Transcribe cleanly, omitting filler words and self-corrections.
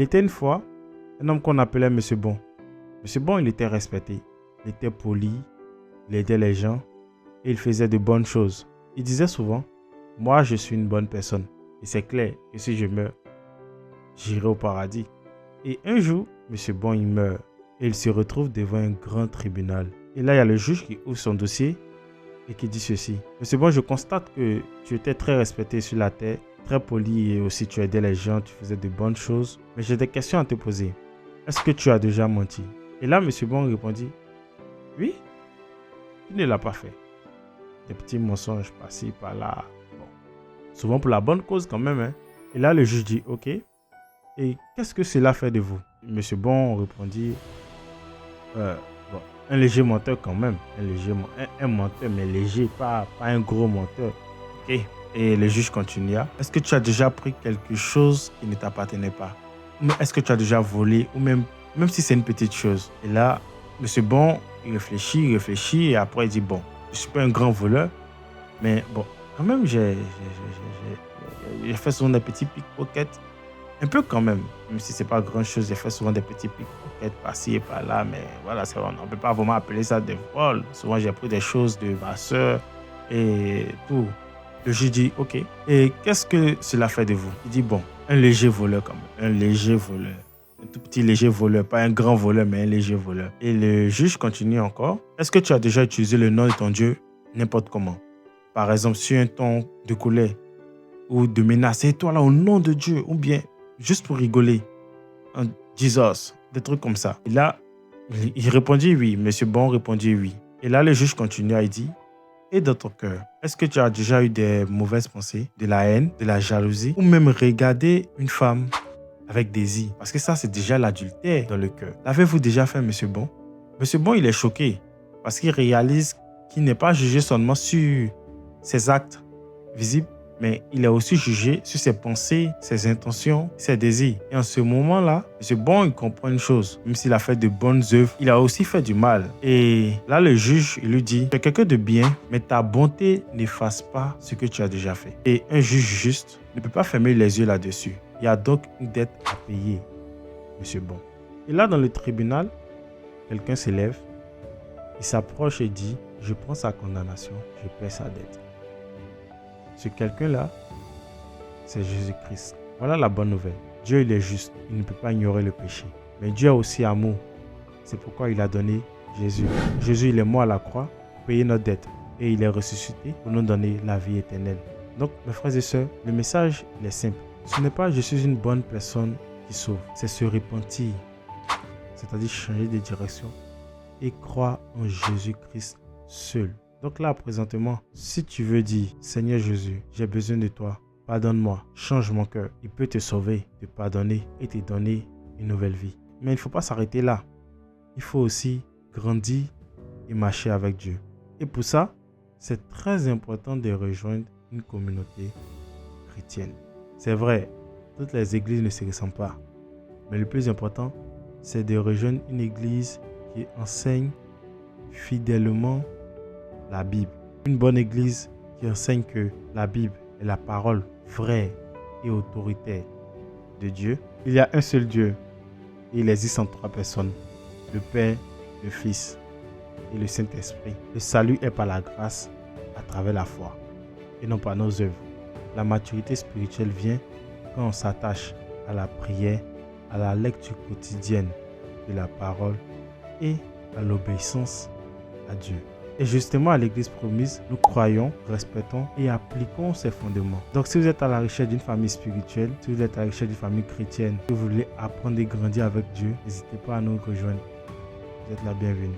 Il était une fois un homme qu'on appelait Monsieur Bon. Monsieur Bon, il était respecté, il était poli, il aidait les gens et il faisait de bonnes choses. Il disait souvent, moi je suis une bonne personne et c'est clair que si je meurs, j'irai au paradis. Et un jour, Monsieur Bon, il meurt et il se retrouve devant un grand tribunal. Et là, il y a le juge qui ouvre son dossier et qui dit ceci. Monsieur Bon, je constate que tu étais très respecté sur la terre, très poli et aussi tu aidais les gens, tu faisais de bonnes choses. Mais j'ai des questions à te poser. Est-ce que tu as déjà menti? Et là, Monsieur Bon répondit, oui, il ne l'a pas fait. Des petits mensonges par-ci, par-là. Bon. Souvent pour la bonne cause quand même. Hein. Et là, le juge dit, ok. Et qu'est-ce que cela fait de vous? Monsieur Bon répondit, un léger menteur quand même. Un menteur, mais léger, pas un gros menteur. Ok. Et le juge continua. Est-ce que tu as déjà pris quelque chose qui ne t'appartenait pas? Mais est-ce que tu as déjà volé? Ou même si c'est une petite chose. Et là, Monsieur Bon, il réfléchit et après il dit, bon, je ne suis pas un grand voleur, mais bon, quand même, j'ai fait souvent des petits pickpockets. Un peu quand même si c'est pas grand chose, j'ai fait souvent des petits pickpockets par-ci et par-là, mais voilà, on ne peut pas vraiment appeler ça des vols. Souvent, j'ai pris des choses de ma soeur et tout. Le juge dit, ok, et qu'est-ce que cela fait de vous? Il dit, bon, un léger voleur quand même, un léger voleur. Un tout petit léger voleur, pas un grand voleur, mais un léger voleur. Et le juge continue encore. Est-ce que tu as déjà utilisé le nom de ton Dieu n'importe comment? Par exemple, sur un ton de colère ou de menacer, toi là, au nom de Dieu, ou bien juste pour rigoler, en Jesus, des trucs comme ça. Et là, il répondit oui. Monsieur Bon répondit oui. Et là, le juge continua et dit, et dans ton cœur, est-ce que tu as déjà eu des mauvaises pensées, de la haine, de la jalousie, ou même regarder une femme avec désir? Parce que ça, c'est déjà l'adultère dans le cœur. L'avez-vous déjà fait, Monsieur Bon? Monsieur Bon, il est choqué parce qu'il réalise qu'il n'est pas jugé seulement sur ses actes visibles, mais il est aussi jugé sur ses pensées, ses intentions, ses désirs. Et en ce moment-là, Monsieur Bon, il comprend une chose. Même s'il a fait de bonnes œuvres, il a aussi fait du mal. Et là, le juge, il lui dit, tu es quelqu'un de bien, mais ta bonté n'efface pas ce que tu as déjà fait. Et un juge juste ne peut pas fermer les yeux là-dessus. Il y a donc une dette à payer, Monsieur Bon. Et là, dans le tribunal, quelqu'un s'élève, il s'approche et dit, je prends sa condamnation, je paie sa dette. Ce quelqu'un-là, c'est Jésus-Christ. Voilà la bonne nouvelle. Dieu, il est juste. Il ne peut pas ignorer le péché. Mais Dieu a aussi amour. C'est pourquoi il a donné Jésus. Jésus, il est mort à la croix pour payer notre dette. Et il est ressuscité pour nous donner la vie éternelle. Donc, mes frères et sœurs, le message, il est simple. Ce n'est pas « je suis une bonne personne qui sauve ». C'est se repentir. C'est-à-dire changer de direction et croire en Jésus-Christ seul. Donc là, présentement, si tu veux dire, Seigneur Jésus, j'ai besoin de toi, pardonne-moi, change mon cœur, il peut te sauver, te pardonner et te donner une nouvelle vie. Mais il ne faut pas s'arrêter là. Il faut aussi grandir et marcher avec Dieu. Et pour ça, c'est très important de rejoindre une communauté chrétienne. C'est vrai, toutes les églises ne se ressemblent pas. Mais le plus important, c'est de rejoindre une église qui enseigne fidèlement la Bible. Une bonne église qui enseigne que la Bible est la parole vraie et autoritaire de Dieu. Il y a un seul Dieu et il existe en 3 personnes. Le Père, le Fils et le Saint-Esprit. Le salut est par la grâce à travers la foi et non par nos œuvres. La maturité spirituelle vient quand on s'attache à la prière, à la lecture quotidienne de la parole et à l'obéissance à Dieu. Et justement, à l'Église promise, nous croyons, respectons et appliquons ces fondements. Donc, si vous êtes à la recherche d'une famille spirituelle, si vous êtes à la recherche d'une famille chrétienne, si vous voulez apprendre et grandir avec Dieu, n'hésitez pas à nous rejoindre. Vous êtes la bienvenue.